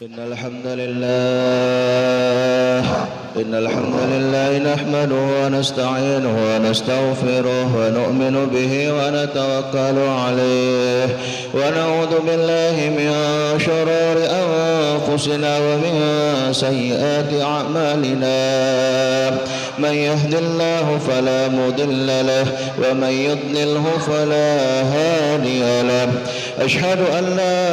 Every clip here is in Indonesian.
إن الحمد لله نحمده ونستعينه ونستغفره ونؤمن به ونتوكل عليه ونعوذ بالله من شرور أنفسنا ومن سيئات أعمالنا من يهد الله فلا مضل له ومن يضلله فلا هادي له أشهد أن لا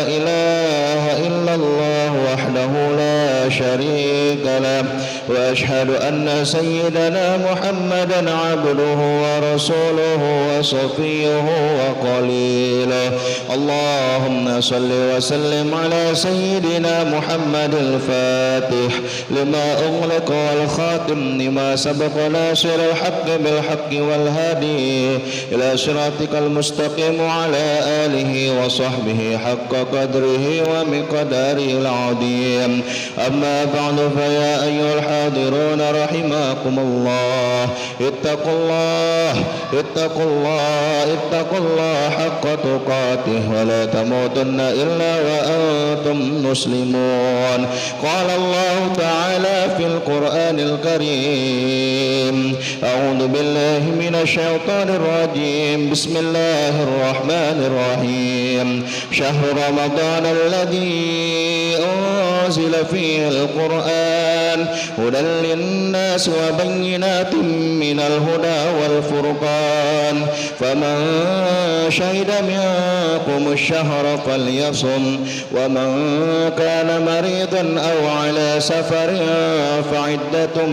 إله إلا الله وحده لا شريك له وأشهد أن سيدنا محمدا عبده ورسوله وصفيه وقليله اللهم صل وسلم على سيدنا محمد الفاتح لما أغلق والخاتم لما سبق ناصر الحق بالحق والهادي إلى صراطك المستقيم وعلى آله وصحبه حق قدره ومقداره العظيم أما بعد فيا أيها الحاضرون رحمكم الله اتقوا الله حق تقاته ولا تموتن إلا وأنتم مسلمون قال الله تعالى في القرآن الكريم أعوذ بالله من الشيطان الرجيم بسم الله الرحمن الرحيم شهر رمضان الذي أنزل فيه القرآن هدى للناس وبينات من الهدى والفرقان فمن شهد منكم الشهر فليصم ومن كان مريضا أو على سفر فعدة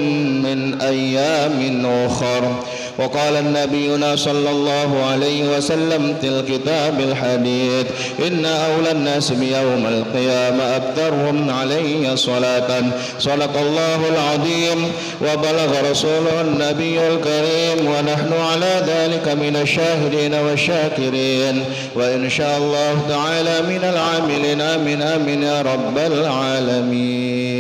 من أيام أخر وقال النبينا صلى الله عليه وسلم في الكتاب الحديث إن أولى الناس بيوم القيامة أكثرهم علي صلاة صدق الله العظيم وبلغ رسوله النبي الكريم ونحن على ذلك من الشاهدين والشاكرين وإن شاء الله تعالى من العاملين آمين آمين يا رب العالمين.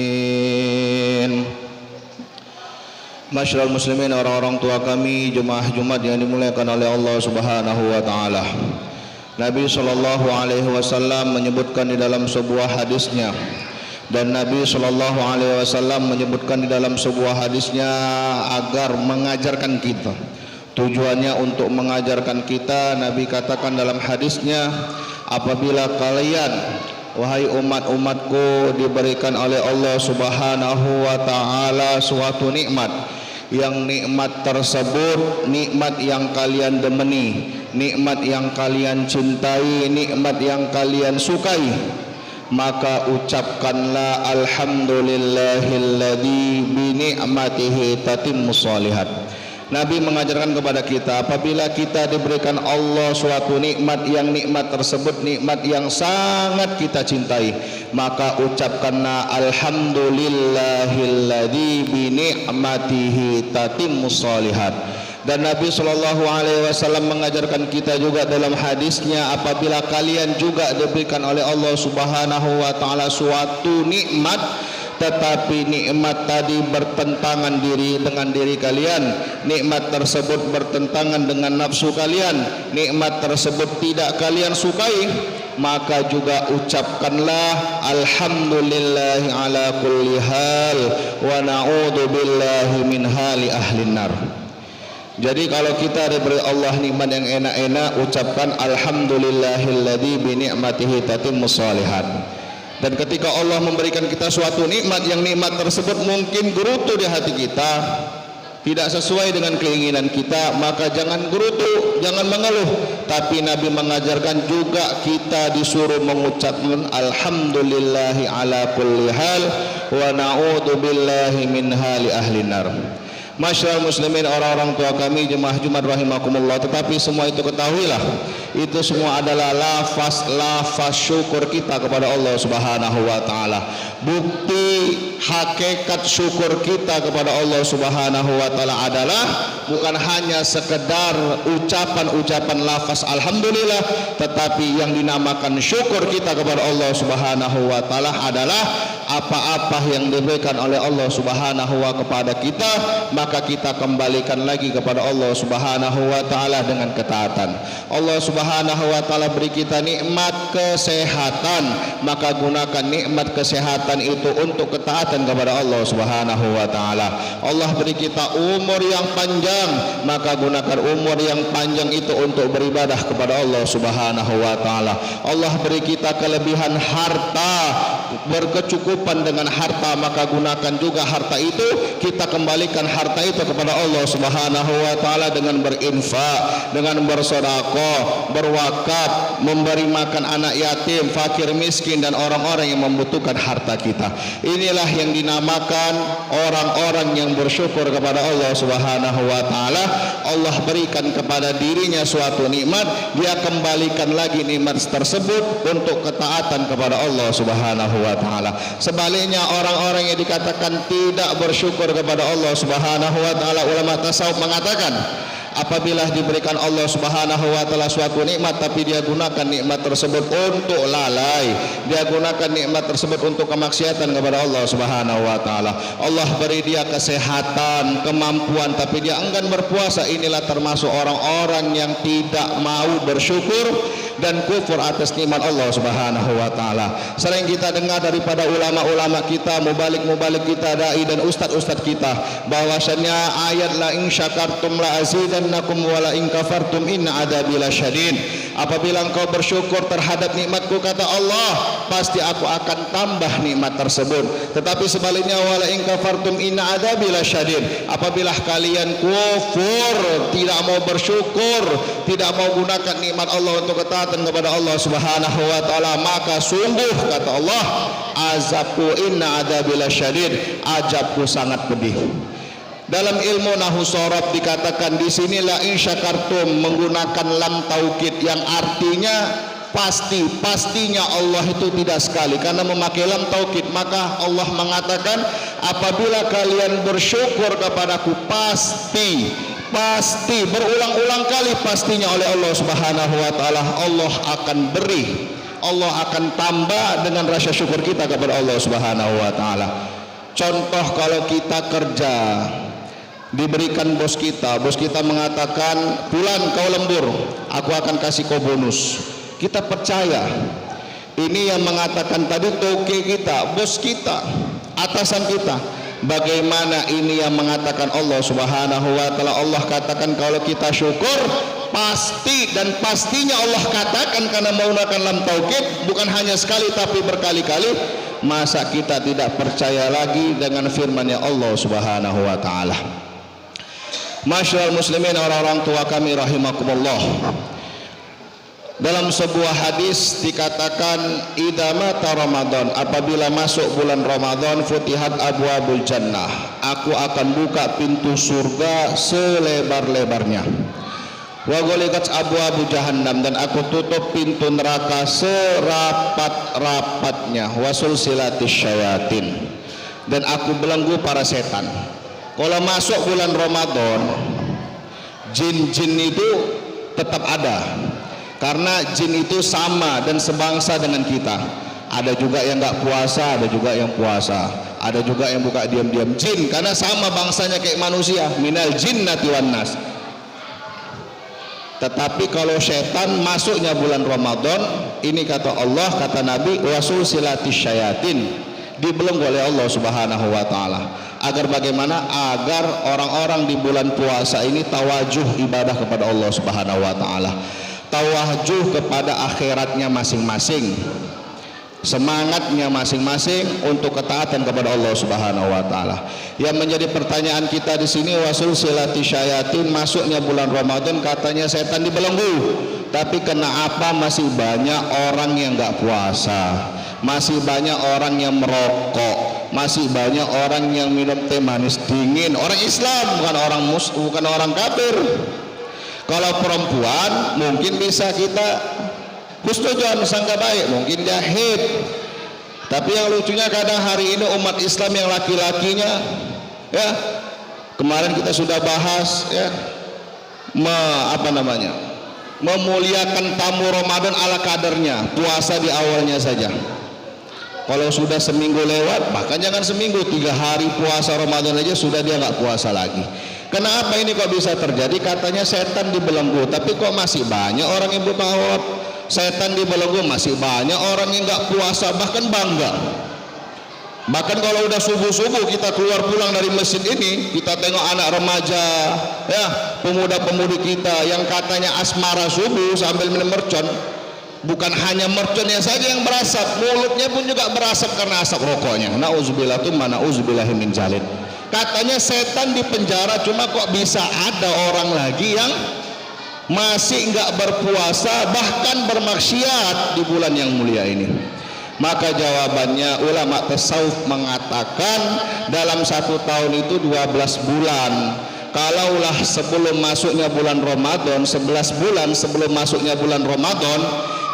Masyarul muslimin, orang-orang tua kami, jemaah Jumat yang dimuliakan oleh Allah Subhanahu wa taala. Nabi sallallahu alaihi wasallam menyebutkan di dalam sebuah hadisnya, dan Nabi sallallahu alaihi wasallam menyebutkan di dalam sebuah hadisnya agar mengajarkan kita. Tujuannya untuk mengajarkan kita. Nabi katakan dalam hadisnya, apabila kalian wahai umat-umatku diberikan oleh Allah Subhanahu wa taala suatu nikmat, yang nikmat tersebut nikmat yang kalian demeni, nikmat yang kalian cintai, nikmat yang kalian sukai, maka ucapkanlah alhamdulillahilladzi bi ni'matihi tatimmus shalihat. Nabi mengajarkan kepada kita, apabila kita diberikan Allah suatu nikmat, yang nikmat tersebut nikmat yang sangat kita cintai, maka ucapkanlah alhamdulillahilladzi bi ni'matihi tatimmus shalihat. Dan Nabi sallallahu alaihi wasallam mengajarkan kita juga dalam hadisnya, apabila kalian juga diberikan oleh Allah Subhanahu wa taala suatu nikmat, tetapi nikmat tadi bertentangan dengan diri kalian, nikmat tersebut bertentangan dengan nafsu kalian, nikmat tersebut tidak kalian sukai, maka juga ucapkanlah alhamdulillahi ala kulli hal wa na'udzu billahi min hali ahlin nar. Jadi kalau kita diberi Allah nikmat yang enak-enak, ucapkan alhamdulillahilladzi bi ni'matihi tatimmus shalihat. Dan ketika Allah memberikan kita suatu nikmat, yang nikmat tersebut mungkin gerutu di hati kita, tidak sesuai dengan keinginan kita, maka jangan gerutu, jangan mengeluh. Tapi Nabi mengajarkan juga kita disuruh mengucapkan alhamdulillahi ala kulli hal wa na'udzu billahi min hali ahli nar. Masyarul muslimin, orang-orang tua kami, jemaah Jumat rahimakumullah, tetapi semua itu ketahuilah, itu semua adalah lafaz syukur kita kepada Allah Subhanahu wa taala. Bukti hakikat syukur kita kepada Allah Subhanahu wa taala adalah bukan hanya sekedar ucapan-ucapan lafaz alhamdulillah, tetapi yang dinamakan syukur kita kepada Allah Subhanahu wa taala adalah apa-apa yang diberikan oleh Allah Subhanahu wa kepada kita, maka kita kembalikan lagi kepada Allah Subhanahu wa taala dengan ketaatan. Allah Subhanahu wa taala beri kita nikmat kesehatan, maka gunakan nikmat kesehatan itu untuk ketaatan kepada Allah Subhanahu wa taala. Allah beri kita umur yang panjang, maka gunakan umur yang panjang itu untuk beribadah kepada Allah Subhanahu wa taala. Allah beri kita kelebihan harta, berkecukupan dengan harta, maka gunakan juga harta itu, kita kembalikan harta itu kepada Allah Subhanahu wa taala dengan berinfak, dengan bersedekah, berwakaf, memberi makan anak yatim, fakir miskin dan orang-orang yang membutuhkan harta kita. Inilah yang dinamakan orang-orang yang bersyukur kepada Allah Subhanahu wa taala. Allah berikan kepada dirinya suatu nikmat, dia kembalikan lagi nikmat tersebut untuk ketaatan kepada Allah Subhanahu wa taala. Sebaliknya orang-orang yang dikatakan tidak bersyukur kepada Allah Subhanahu wa taala, ulama tasawuf mengatakan apabila diberikan Allah Subhanahu wa taala suatu nikmat tapi dia gunakan nikmat tersebut untuk lalai, dia gunakan nikmat tersebut untuk kemaksiatan kepada Allah Subhanahu wa taala. Allah beri dia kesehatan, kemampuan tapi dia enggan berpuasa, inilah termasuk orang-orang yang tidak mau bersyukur dan kufur atas nikmat Allah Subhanahu wa taala. Sering kita dengar daripada ulama-ulama kita, mubalik-mubalik kita, dai dan ustaz-ustaz kita, bahwasannya ayat la in syakartum la azidannakum wa la in kafartum inna adzabi lasyadid. Apabila engkau bersyukur terhadap nikmatku, kata Allah, pasti aku akan tambah nikmat tersebut. Tetapi sebaliknya wala in kafartum inna adzabi lasyadid. Apabila kalian kufur, tidak mau bersyukur, tidak mau gunakan nikmat Allah untuk ketaatan kepada Allah Subhanahu wa taala, maka sungguh kata Allah, azabku inna adzabi lasyadid, azabku sangat pedih. Dalam ilmu nahwu sorof dikatakan di sini la in syakartum menggunakan lam taukid yang artinya pasti, pastinya Allah itu tidak sekali, karena memakai lam taukid maka Allah mengatakan apabila kalian bersyukur kepadaku pasti berulang-ulang kali pastinya oleh Allah Subhanahu wa taala, Allah akan beri, Allah akan tambah dengan rasa syukur kita kepada Allah Subhanahu wa taala. Contoh kalau kita kerja diberikan bos kita mengatakan bulan kau lembur, aku akan kasih kau bonus, kita percaya. Ini yang mengatakan tadi toke kita, bos kita, atasan kita. Bagaimana ini yang mengatakan Allah Subhanahu wa taala? Allah katakan kalau kita syukur pasti, dan pastinya Allah katakan karena menggunakan lam taukid, bukan hanya sekali tapi berkali-kali. Masa kita tidak percaya lagi dengan firman-Nya Allah Subhanahu wa taala? Masyaallah muslimin, orang-orang tua kami rahimakumullah, dalam sebuah hadis dikatakan idza mata Ramadan, apabila masuk bulan Ramadan, futihat abwabul jannah, aku akan buka pintu surga selebar-lebarnya, wa ghaliqat abwabu jahannam, dan aku tutup pintu neraka serapat-rapatnya, wa sulsilatis syayatin, dan aku belenggu para setan. Kalau masuk bulan Ramadan, jin-jin itu tetap ada, karena jin itu sama dan sebangsa dengan kita. Ada juga yang nggak puasa, ada juga yang puasa, ada juga yang buka diam-diam. Jin karena sama bangsanya kayak manusia, minal jinnati wan nas. Tetapi kalau setan masuknya bulan Ramadan, ini kata Allah, kata Nabi, wasul silatis syayatin, dibelenggu oleh Allah Subhanahu wa taala. Agar bagaimana? Agar orang-orang di bulan puasa ini tawajuh ibadah kepada Allah Subhanahu wa taala, tawajuh kepada akhiratnya masing-masing, semangatnya masing-masing untuk ketaatan kepada Allah Subhanahu wa taala. Yang menjadi pertanyaan kita di sini, wasul silati syayatin, masuknya bulan Ramadan katanya setan dibelenggu, tapi kenapa masih banyak orang yang enggak puasa, masih banyak orang yang merokok, masih banyak orang yang minum teh manis dingin, orang Islam, bukan orang kafir. Kalau perempuan mungkin bisa kita husnuzon, sangka baik, mungkin dia haid. Tapi yang lucunya kadang hari ini umat Islam yang laki-lakinya, ya kemarin kita sudah bahas, ya memuliakan tamu Ramadan ala kadarnya, puasa di awalnya saja. Kalau sudah seminggu lewat, bahkan jangan seminggu, 3 hari puasa Ramadan aja sudah dia nggak puasa lagi. Kenapa ini kok bisa terjadi? Katanya setan dibelenggu, tapi kok masih banyak orang yang bertawaf setan dibelenggu, masih banyak orang yang nggak puasa, bahkan bangga. Bahkan kalau udah subuh-subuh kita keluar pulang dari masjid ini, kita tengok anak remaja, ya pemuda-pemudi kita yang katanya asmara subuh sambil minum mercon. Bukan hanya merconnya saja yang berasap, mulutnya pun juga berasap karena asap rokoknya. Nauzubillah tsumma nauzubillahi min dzalik. Katanya setan di penjara, cuma kok bisa ada orang lagi yang masih enggak berpuasa bahkan bermaksiat di bulan yang mulia ini. Maka jawabannya ulama tasawuf mengatakan dalam 1 tahun itu 12 bulan. Kalaulah sebelum masuknya bulan Ramadan, 11 bulan sebelum masuknya bulan Ramadan,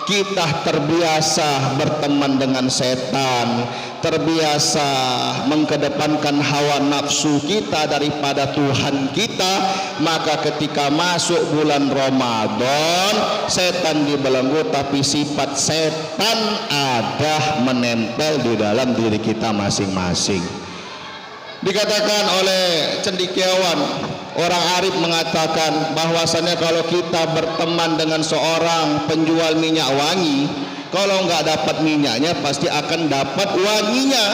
kita terbiasa berteman dengan setan, terbiasa mengkedepankan hawa nafsu kita daripada Tuhan kita, maka ketika masuk bulan Ramadan setan dibelenggu, tapi sifat setan ada menempel di dalam diri kita masing-masing. Dikatakan oleh cendekiawan, orang arif mengatakan bahwasannya kalau kita berteman dengan seorang penjual minyak wangi, kalau nggak dapat minyaknya pasti akan dapat wanginya.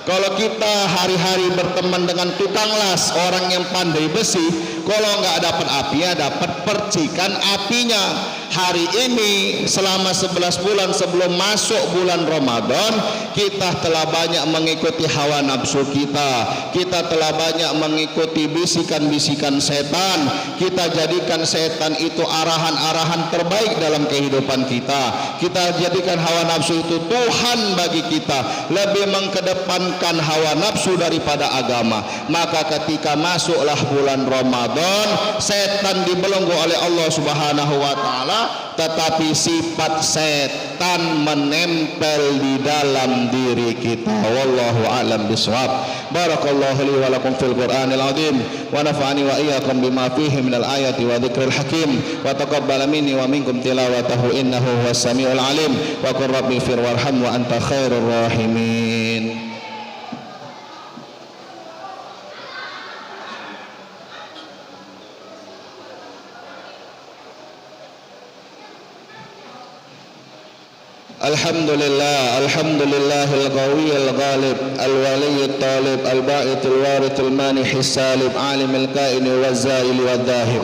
Kalau kita hari-hari berteman dengan tukang las, orang yang pandai besi, kalau nggak dapat apinya dapat percikan apinya. Hari ini selama 11 bulan sebelum masuk bulan Ramadan, kita telah banyak mengikuti hawa nafsu kita, kita telah banyak mengikuti bisikan-bisikan setan, kita jadikan setan itu arahan-arahan terbaik dalam kehidupan kita, kita jadikan hawa nafsu itu Tuhan bagi kita, lebih mengkedepankan hawa nafsu daripada agama. Maka ketika masuklah bulan Ramadan, setan dibelenggu oleh Allah Subhanahu wa taala, tetapi sifat setan menempel di dalam diri kita. Wallahu a'lam bishawab. Barakallahu li wa lakum fil Qur'anil azim wa nafa'ani wa iyyakum bima fihi minal ayati wa dzikril hakim wa taqabbal minni wa minkum tilawatahu innahu huwas samiul alim wa qur rabbi fir warham wa anta khairur rahimin. Alhamdulillah, alhamdulillahil qawiyil ghalib, al-waliyyit talib, al-ba'itul warithul manihis salib, alimil kaini waz-zaili wad-dahir.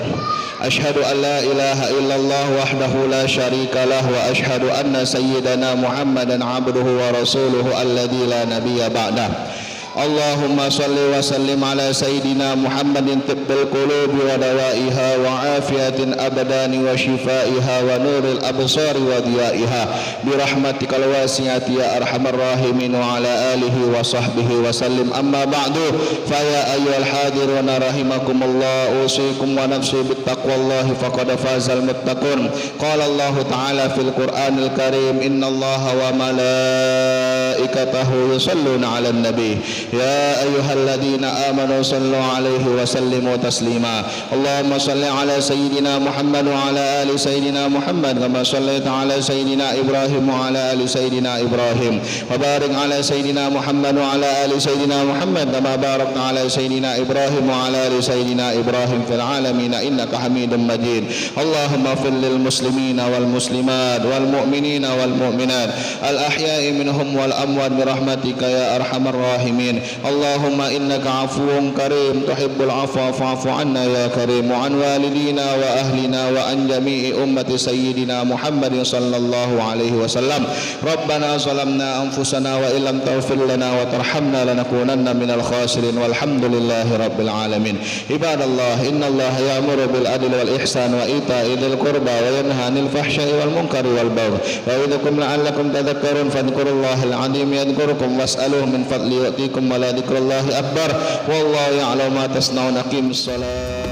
Ashhadu an la ilaha illallah wahdahu la syarika lah wa ashhadu anna sayyidana Muhammadan abduhu wa rasuluhu alladzi la nabiyya ba'dah. Allahumma salli wa sallim ala sayyidina Muhammadin tibbil qulubi wa dawaiha wa afiyatin abadani wa shifaiha wa nuril absari wa diyaiha bi rahmatikal wasi'ati ya arhamar rahimin wa ala alihi wa sahbihi wa sallim. Amma ba'du, fa ya ayyuhal hadiruna rahimakumullah, usikum wa nafsi bittaqwallahi faqad fazal muttaqun. Qala Allah ta'ala fil Qur'anil Karim, innallaha wa malaikatahu yusalluna 'alan nabi يا أيها الذين آمنوا صلوا عليه وسلموا تسليما. اللهم صل على سيدنا محمد وعلى آل سيدنا محمد كما صليت على سيدنا إبراهيم وعلى آل سيدنا إبراهيم وبارك على سيدنا محمد وعلى آل سيدنا محمد كما باركت على سيدنا إبراهيم وعلى آل سيدنا إبراهيم في العالمين إنك حميد مجيد. اللهم اغفر للمسلمين والمسلمات والمؤمنين والمؤمنات الأحياء منهم والأموات برحمتك يا أرحم الراحمين. اللهم إنك عفو كريم تحب العفو فاعف عنا يا كريم وعن والدينا وأهلنا وعن جميع أمة سيدنا محمد صلى الله عليه وسلم. ربنا ظلمنا أنفسنا وإن لم تغفر لنا وترحمنا لنكونن من الخاسرين والحمد لله رب العالمين. عباد الله، إن الله يأمر بالعدل والإحسان وإيتاء ذي القربى وينهى عن الفحشاء والمنكر والبغي يعظكم لعلكم تذكرون. فاذكروا الله العظيم يذكركم واسألوه من فضله يؤتيكم ولا ذكر الله أكبر والله يعلم ما تصنعون. أقيموا الصلاة.